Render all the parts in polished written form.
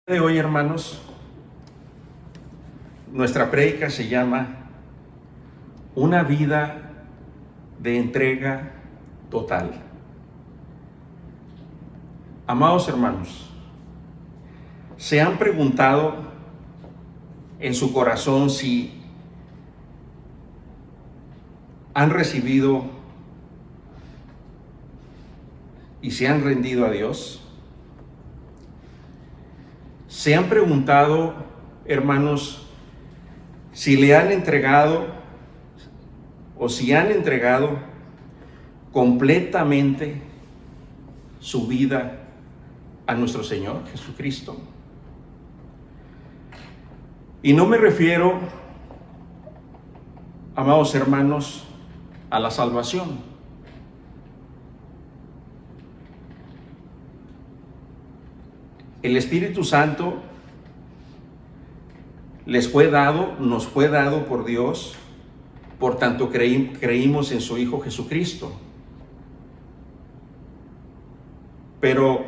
De hoy, hermanos, nuestra prédica se llama Una vida de entrega total. Amados hermanos, ¿se han preguntado en su corazón si han recibido y se han rendido a Dios? ¿Se han preguntado, hermanos, si le han entregado o si han entregado completamente su vida a nuestro Señor Jesucristo? Y no me refiero, amados hermanos, a la salvación. El Espíritu Santo nos fue dado por Dios, por tanto creímos en su Hijo Jesucristo. Pero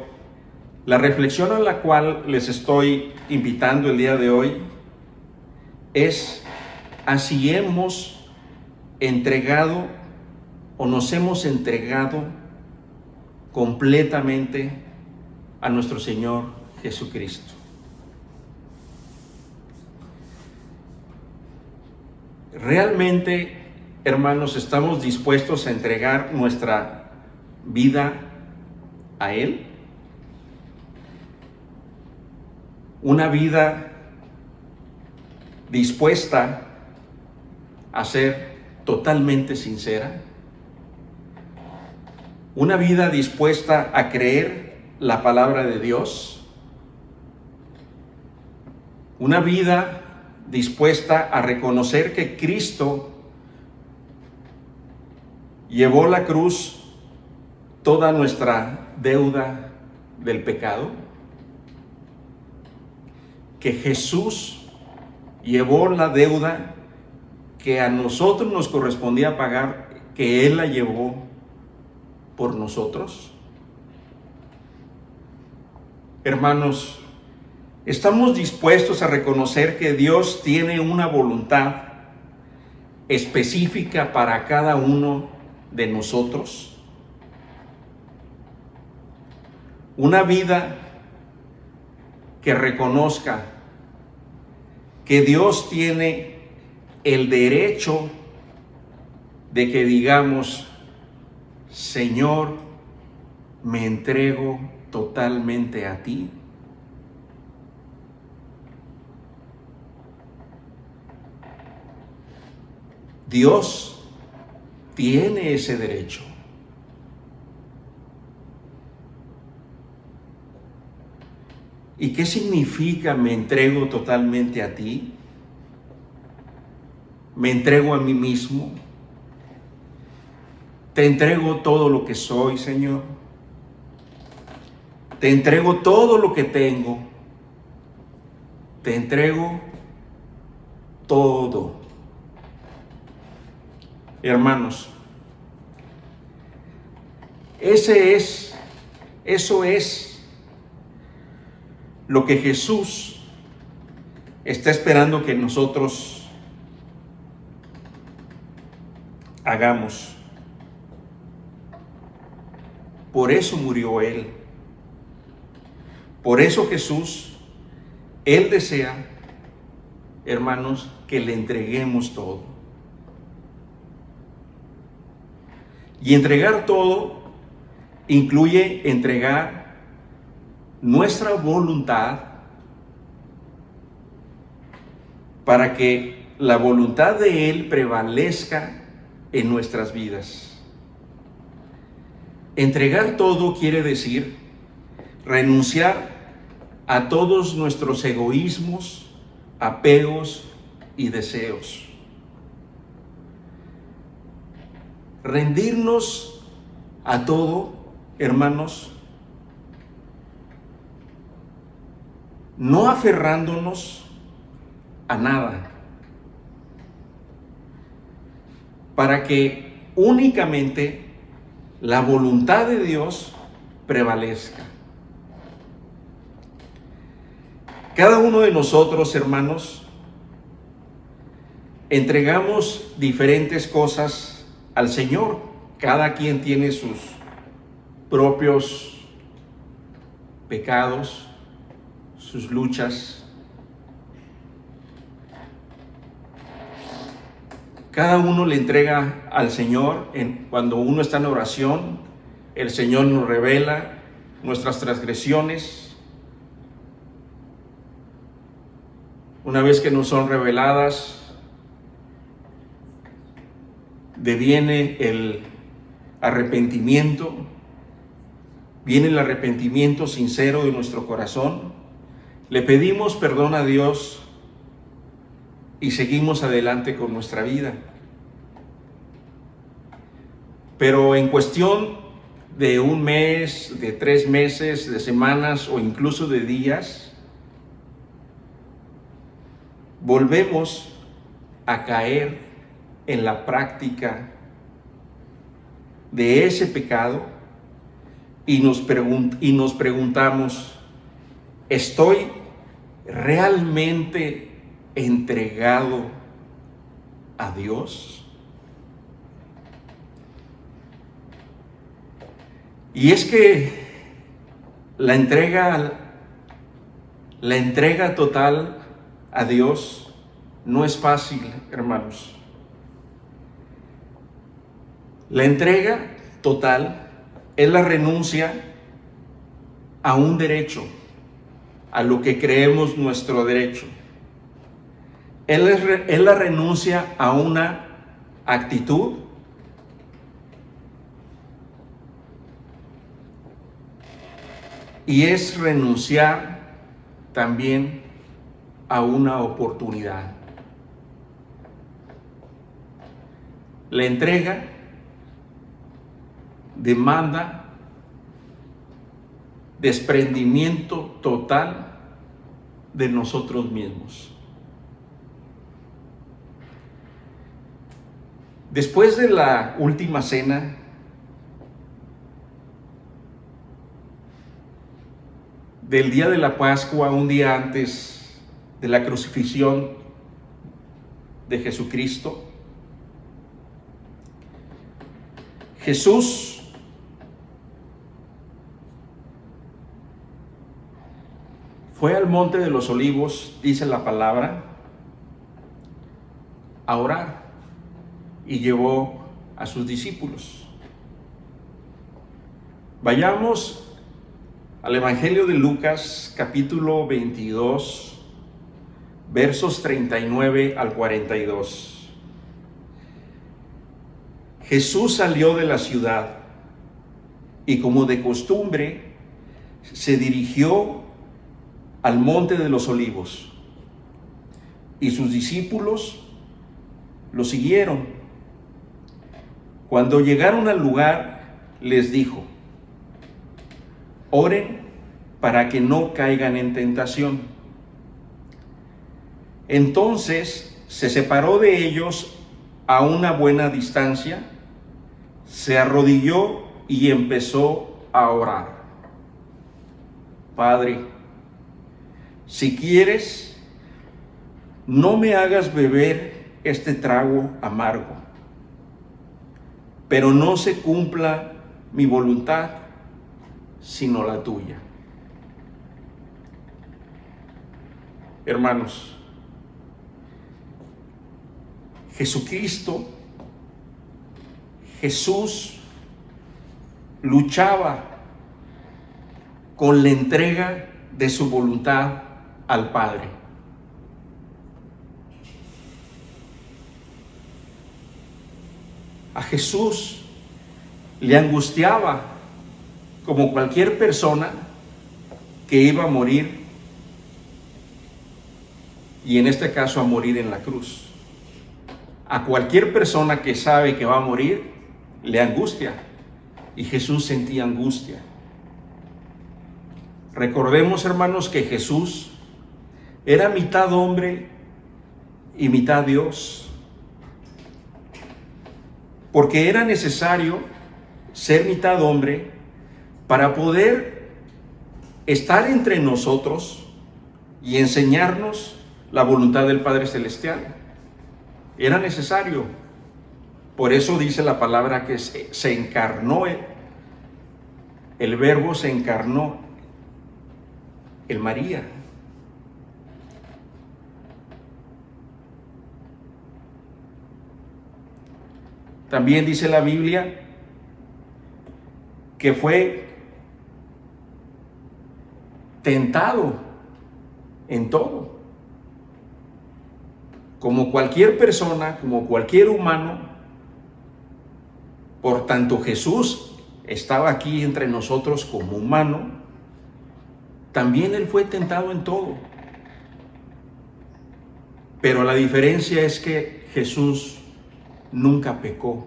la reflexión a la cual les estoy invitando el día de hoy es a si hemos entregado o nos hemos entregado completamente a nuestro Señor Jesucristo. ¿Realmente, hermanos, estamos dispuestos a entregar nuestra vida a Él? Una vida dispuesta a ser totalmente sincera. Una vida dispuesta a creer la palabra de Dios. Una vida dispuesta a reconocer que Cristo llevó la cruz toda nuestra deuda del pecado. Que Jesús llevó la deuda que a nosotros nos correspondía pagar, que Él la llevó por nosotros. Hermanos, ¿estamos dispuestos a reconocer que Dios tiene una voluntad específica para cada uno de nosotros? Una vida que reconozca que Dios tiene el derecho de que digamos: Señor, me entrego totalmente a ti. Dios tiene ese derecho. ¿Y qué significa me entrego totalmente a ti? Me entrego a mí mismo. Te entrego todo lo que soy, Señor. Te entrego todo lo que tengo. Te entrego todo. Hermanos, eso es lo que Jesús está esperando que nosotros hagamos. Por eso murió Él. Por eso Jesús, Él desea, hermanos, que le entreguemos todo. Y entregar todo incluye entregar nuestra voluntad para que la voluntad de Él prevalezca en nuestras vidas. Entregar todo quiere decir renunciar a todos nuestros egoísmos, apegos y deseos. Rendirnos a todo, hermanos, no aferrándonos a nada, para que únicamente la voluntad de Dios prevalezca. Cada uno de nosotros, hermanos, entregamos diferentes cosas al Señor. Cada quien tiene sus propios pecados, sus luchas. Cada uno le entrega al Señor. Cuando uno está en oración, el Señor nos revela nuestras transgresiones. Una vez que nos son reveladas, deviene el arrepentimiento, viene el arrepentimiento sincero de nuestro corazón. Le pedimos perdón a Dios y seguimos adelante con nuestra vida. Pero en cuestión de un mes, de 3 meses, de semanas o incluso de días, volvemos a caer en la práctica de ese pecado y nos preguntamos, ¿estoy realmente entregado a Dios? Y es que la entrega total a Dios no es fácil, hermanos. La entrega total es la renuncia a un derecho, a lo que creemos nuestro derecho. Es la renuncia a una actitud y es renunciar también a una oportunidad. La entrega demanda desprendimiento total de nosotros mismos. Después de la última cena, del día de la Pascua, un día antes de la crucifixión de Jesucristo, Jesús fue al monte de los olivos, dice la palabra, a orar y llevó a sus discípulos. Vayamos al Evangelio de Lucas, capítulo 22, versos 39 al 42. Jesús salió de la ciudad y, como de costumbre, se dirigió al monte de los olivos, y sus discípulos lo siguieron. Cuando llegaron al lugar, les dijo: oren para que no caigan en tentación. Entonces se separó de ellos a una buena distancia, se arrodilló y empezó a orar. Padre, si quieres, no me hagas beber este trago amargo, pero no se cumpla mi voluntad, sino la tuya. Hermanos, Jesús luchaba con la entrega de su voluntad al Padre. A Jesús le angustiaba, como cualquier persona, que iba a morir, y en este caso a morir en la cruz. A cualquier persona que sabe que va a morir, le angustia, y Jesús sentía angustia. Recordemos, hermanos, que Jesús era mitad hombre y mitad Dios, porque era necesario ser mitad hombre para poder estar entre nosotros y enseñarnos la voluntad del Padre Celestial. Era necesario. Por eso dice la palabra que se encarnó, el Verbo se encarnó en María. También dice la Biblia que fue tentado en todo. Como cualquier persona, como cualquier humano, por tanto Jesús estaba aquí entre nosotros como humano, también Él fue tentado en todo. Pero la diferencia es que Jesús nunca pecó.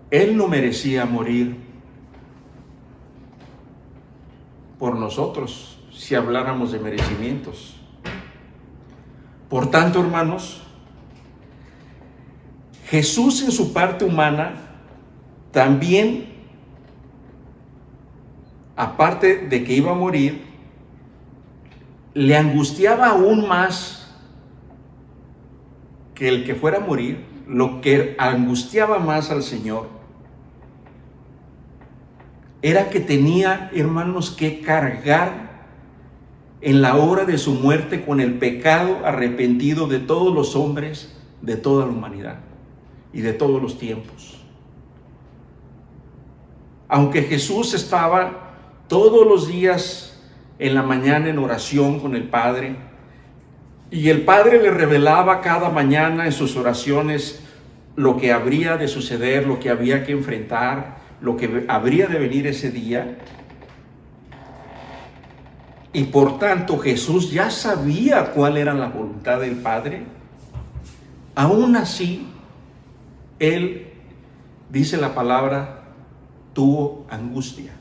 Él no merecía morir por nosotros si habláramos de merecimientos. Por tanto, hermanos, Jesús en su parte humana también, aparte de que iba a morir, le angustiaba aún más que el que fuera a morir. Lo que angustiaba más al Señor era que tenía, hermanos, que cargar en la hora de su muerte con el pecado arrepentido de todos los hombres, de toda la humanidad y de todos los tiempos. Aunque Jesús estaba todos los días en la mañana en oración con el Padre, y el Padre le revelaba cada mañana en sus oraciones lo que habría de suceder, lo que había que enfrentar, lo que habría de venir ese día. Y por tanto Jesús ya sabía cuál era la voluntad del Padre. Aún así, Él, dice la palabra, tuvo angustia.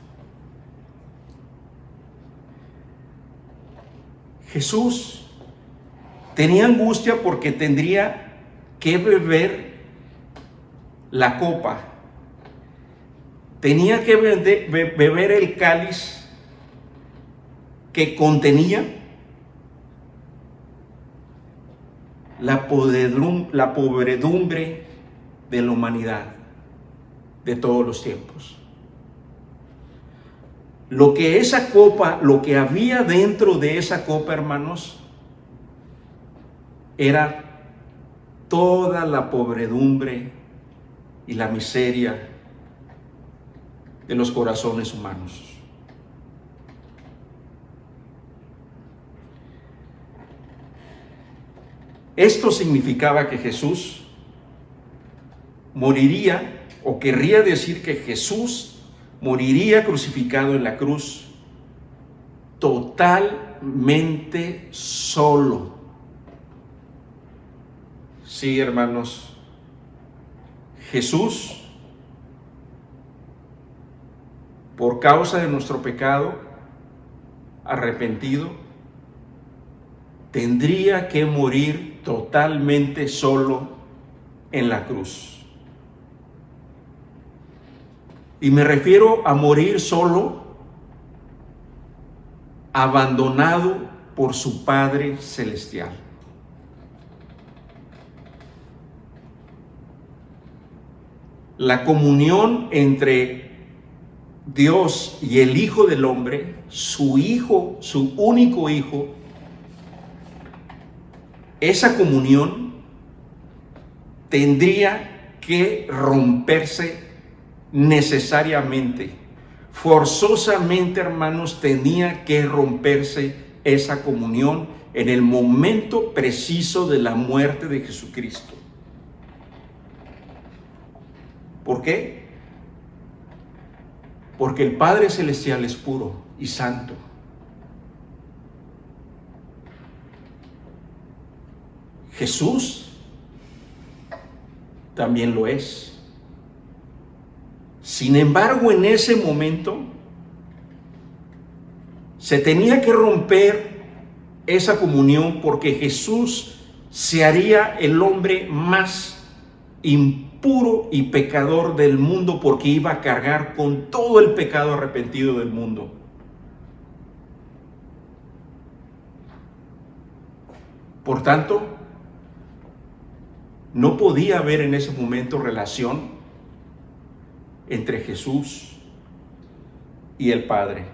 Jesús tenía angustia porque tendría que beber la copa, tenía que beber el cáliz que contenía la podredumbre de la humanidad de todos los tiempos. Lo que esa copa, lo que había dentro de esa copa, hermanos, era toda la podredumbre y la miseria de los corazones humanos. Esto significaba que Jesús moriría, o querría decir que Jesús moriría crucificado en la cruz, totalmente solo. Sí, hermanos, Jesús, por causa de nuestro pecado, arrepentido, tendría que morir totalmente solo en la cruz. Y me refiero a morir solo, abandonado por su Padre Celestial. La comunión entre Dios y el Hijo del Hombre, su Hijo, su único Hijo, esa comunión tendría que romperse necesariamente, forzosamente, hermanos, tenía que romperse esa comunión en el momento preciso de la muerte de Jesucristo. ¿Por qué? Porque el Padre Celestial es puro y santo. Jesús también lo es. Sin embargo, en ese momento se tenía que romper esa comunión porque Jesús se haría el hombre más impuro impuro y pecador del mundo, porque iba a cargar con todo el pecado arrepentido del mundo. Por tanto, no podía haber en ese momento relación entre Jesús y el Padre.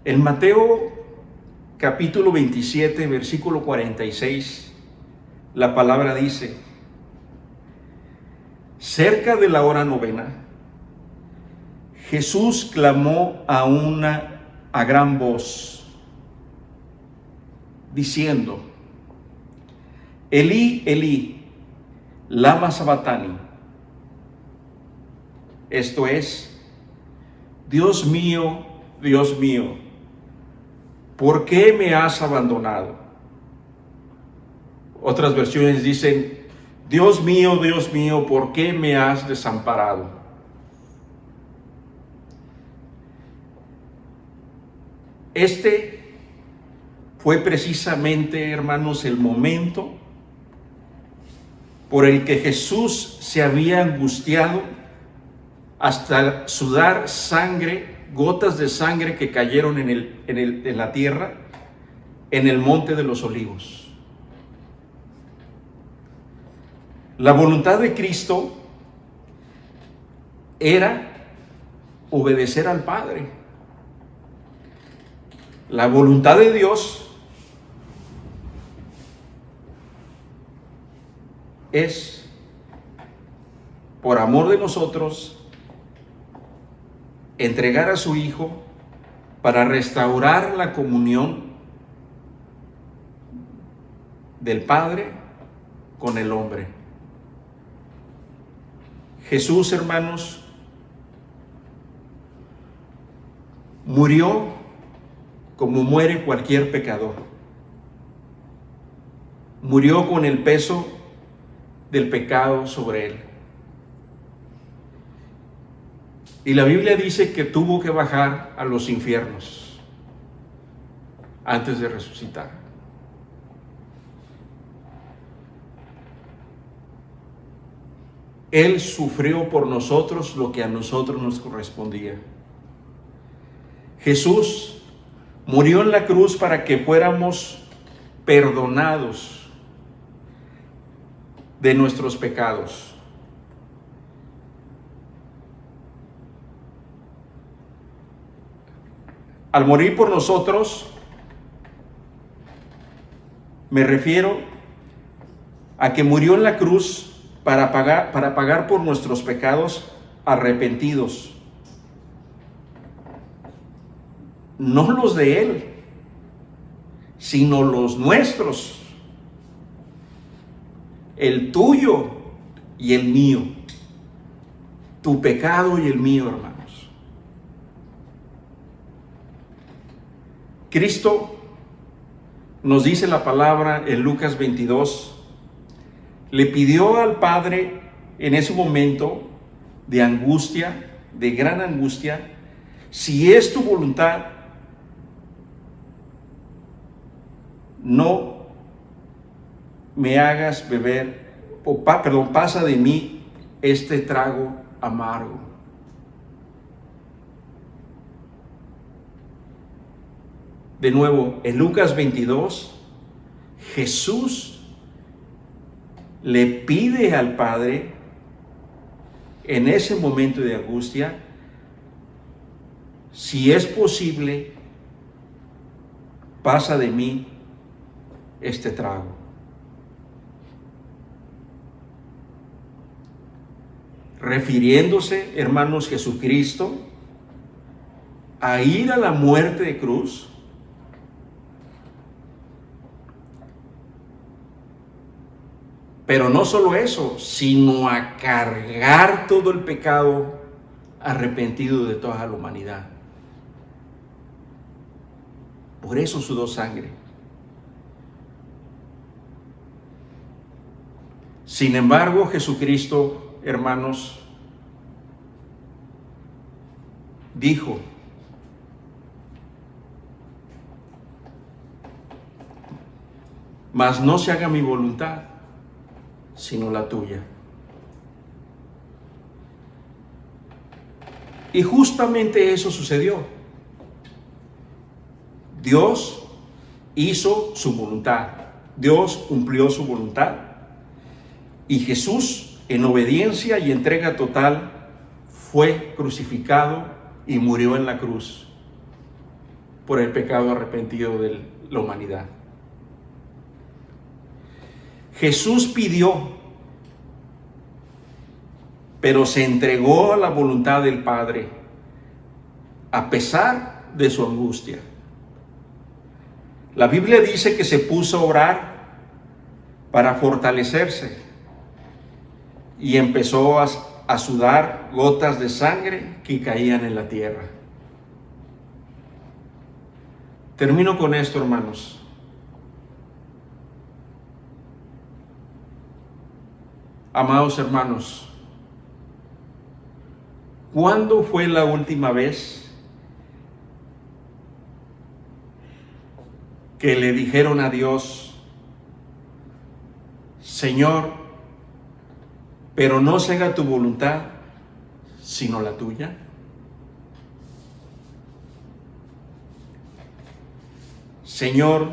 En Mateo capítulo 27, versículo 46, la palabra dice: cerca de la hora novena, Jesús clamó a gran voz, diciendo: Elí, Elí, lama sabactani. Esto es: Dios mío, ¿por qué me has abandonado? Otras versiones dicen: Dios mío, ¿por qué me has desamparado? Este fue precisamente, hermanos, el momento por el que Jesús se había angustiado hasta sudar sangre, gotas de sangre que cayeron en la tierra, en el monte de los olivos. La voluntad de Cristo era obedecer al Padre. La voluntad de Dios es, por amor de nosotros, entregar a su Hijo para restaurar la comunión del Padre con el hombre. Jesús, hermanos, murió como muere cualquier pecador. Murió con el peso del pecado sobre él. Y la Biblia dice que tuvo que bajar a los infiernos antes de resucitar. Él sufrió por nosotros lo que a nosotros nos correspondía. Jesús murió en la cruz para que fuéramos perdonados de nuestros pecados. Al morir por nosotros, me refiero a que murió en la cruz para pagar por nuestros pecados arrepentidos. No los de Él, sino los nuestros. El tuyo y el mío. Tu pecado y el mío, hermanos. Cristo, nos dice la palabra en Lucas 22, le pidió al Padre en ese momento de angustia, de gran angustia: si es tu voluntad, no me hagas beber, pasa de mí este trago amargo. De nuevo, en Lucas 22, Jesús le pide al Padre en ese momento de angustia: si es posible, pasa de mí este trago. Refiriéndose, hermanos, Jesucristo a ir a la muerte de cruz, pero no solo eso, sino a cargar todo el pecado arrepentido de toda la humanidad. Por eso sudó sangre. Sin embargo, Jesucristo, hermanos, dijo: mas no se haga mi voluntad, sino la tuya. Y justamente eso sucedió. Dios hizo su voluntad. Dios cumplió su voluntad. Y Jesús, en obediencia y entrega total, fue crucificado y murió en la cruz por el pecado arrepentido de la humanidad. Jesús pidió, pero se entregó a la voluntad del Padre, a pesar de su angustia. La Biblia dice que se puso a orar para fortalecerse y empezó a sudar gotas de sangre que caían en la tierra. Termino con esto, hermanos. Amados hermanos, ¿cuándo fue la última vez que le dijeron a Dios: Señor, pero no se haga tu voluntad, sino la tuya? Señor,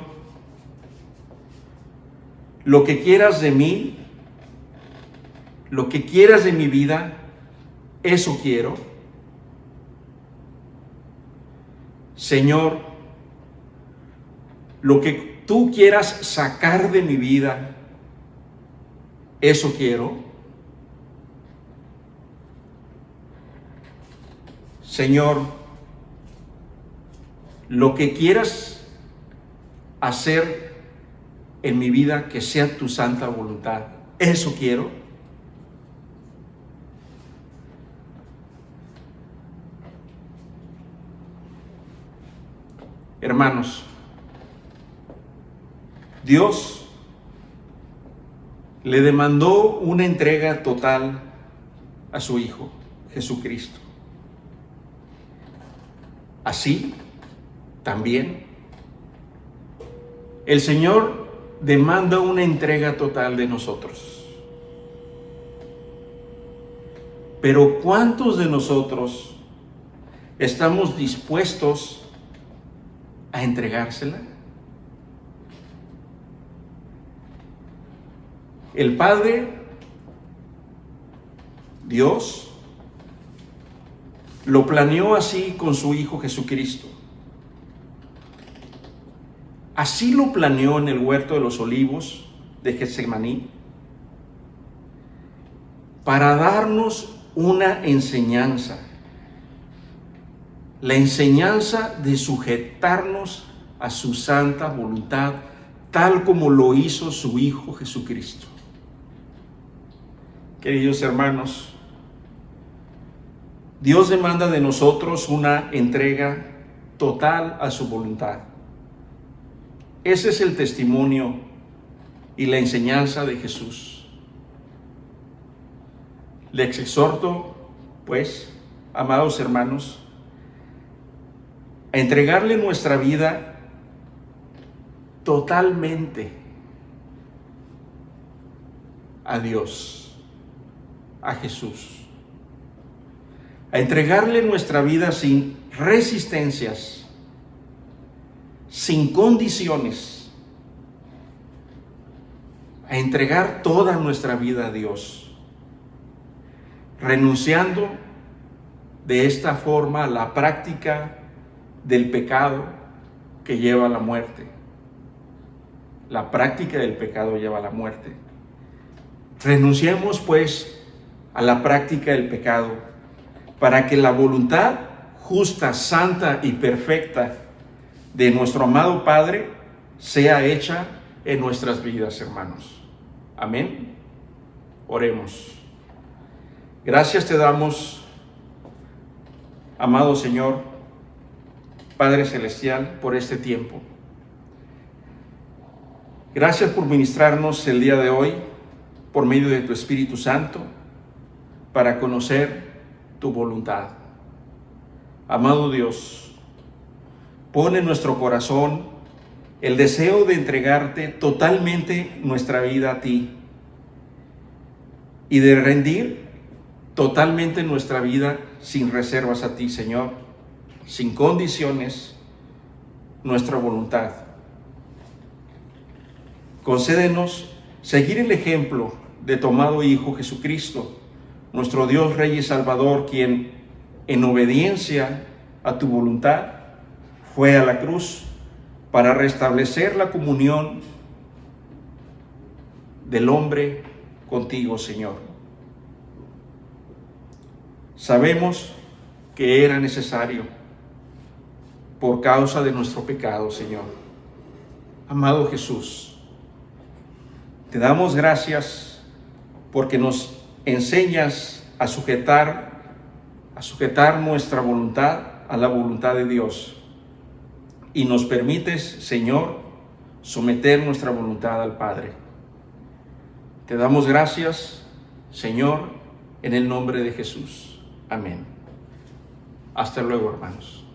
lo que quieras de mí, lo que quieras de mi vida, eso quiero. Señor, lo que tú quieras sacar de mi vida, eso quiero. Señor, lo que quieras hacer en mi vida, que sea tu santa voluntad, eso quiero. Hermanos, Dios le demandó una entrega total a su Hijo, Jesucristo. Así, también, el Señor demanda una entrega total de nosotros. Pero ¿cuántos de nosotros estamos dispuestos a entregársela? El Padre, Dios, lo planeó así con su Hijo Jesucristo. Así lo planeó en el huerto de los olivos de Getsemaní, para darnos una enseñanza, la enseñanza de sujetarnos a su santa voluntad, tal como lo hizo su Hijo Jesucristo. Queridos hermanos, Dios demanda de nosotros una entrega total a su voluntad. Ese es el testimonio y la enseñanza de Jesús. Les exhorto, pues, amados hermanos, a entregarle nuestra vida totalmente a Dios, a Jesús. A entregarle nuestra vida sin resistencias, sin condiciones, a entregar toda nuestra vida a Dios, renunciando de esta forma a la práctica del pecado que lleva a la muerte. La práctica del pecado lleva a la muerte. Renunciemos pues a la práctica del pecado para que la voluntad justa, santa y perfecta de nuestro amado Padre sea hecha en nuestras vidas, hermanos. Amén. Oremos. Gracias te damos, amado Señor, Padre Celestial, por este tiempo. Gracias por ministrarnos el día de hoy por medio de tu Espíritu Santo para conocer tu voluntad. Amado Dios, pon en nuestro corazón el deseo de entregarte totalmente nuestra vida a ti y de rendir totalmente nuestra vida sin reservas a ti, Señor, sin condiciones, nuestra voluntad. Concédenos seguir el ejemplo de tu amado Hijo Jesucristo, nuestro Dios, Rey y Salvador, quien en obediencia a tu voluntad fue a la cruz para restablecer la comunión del hombre contigo, Señor. Sabemos que era necesario por causa de nuestro pecado, Señor. Amado Jesús, te damos gracias porque nos enseñas a sujetar nuestra voluntad a la voluntad de Dios y nos permites, Señor, someter nuestra voluntad al Padre. Te damos gracias, Señor, en el nombre de Jesús. Amén. Hasta luego, hermanos.